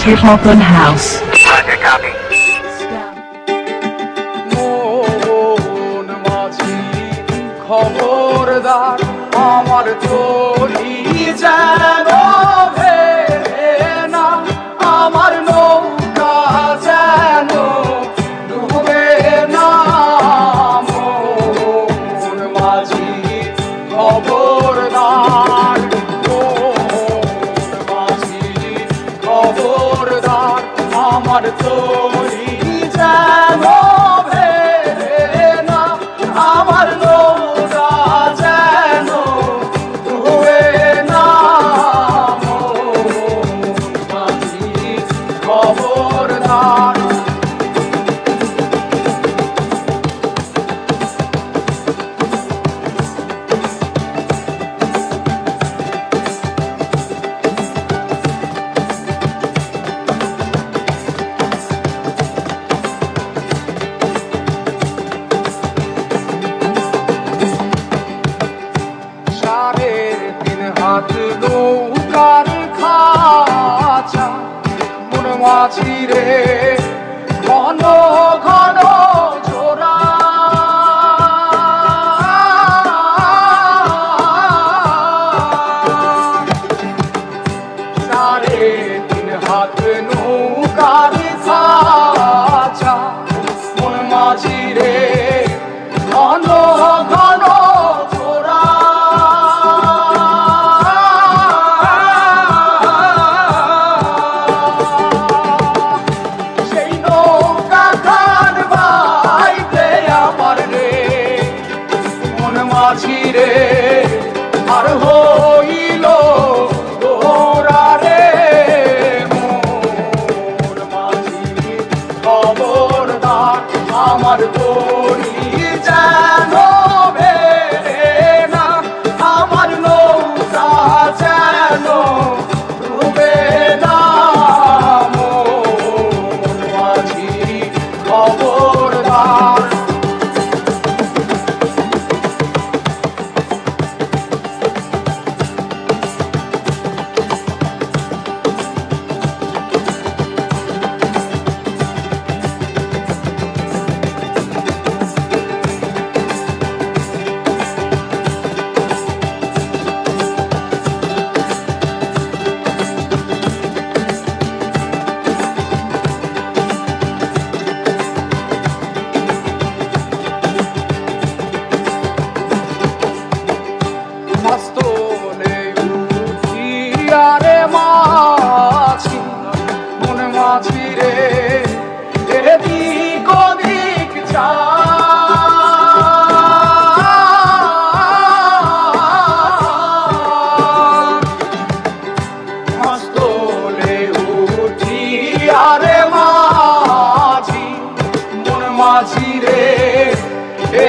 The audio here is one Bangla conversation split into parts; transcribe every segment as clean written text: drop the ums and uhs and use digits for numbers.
Hip Hop and House. Roger, copy. মন মাঝি খবরদার আমার তরি যেন ভেড়ে না, আমার নৌকা যেন ডুবে না। মন মাঝি খবরদার, মন মাঝি খবরদার আমার তরি যেন ভেড়ে না, আমার নৌকা যেন ডুবে না। মন মাঝি খবরদার। সাড়ে তিন হাত নৌকার খাঁচা, মন মাঝি রে ঘন ঘন জোড়া। সাড়ে তিন হাত নৌকার খাঁচা, মন মাঝি রে ঘন ঘন জোড়া। সেই নৌকা খান বাইতে আমার রে মন মাঝি রে আর হইল দোরা রে। মন মাঝি খবরদার আমার তরি যেন ভেড়ে না, আমার নৌকা যেন ডুবে না। মন মাঝি খবরদার। মস্তলে উঠিয়ারে মাছি, মন মাঝি রে এদিক ওদিক যায়। মস্তলে উঠিয়ারে মাছি, মন মাঝি রে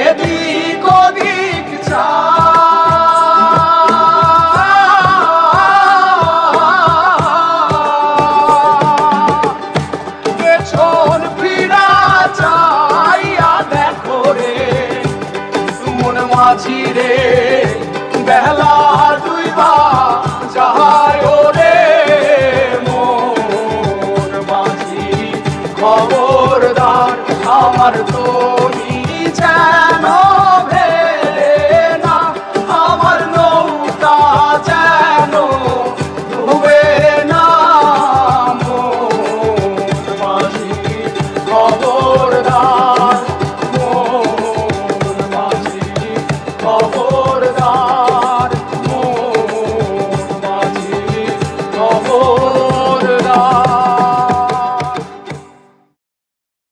এদিক ওদিক যায়। পেছন ফিরা চাইয়া দেখো রে মন মাঝি রে বেলা ডুইবা যায় রে। মন মাঝি খবরদার আমার তরি যেন ভেড়ে না, আমার নৌকা যেন ডুবে না। মন মাঝি খবরদার, মন মাঝি খবরদার।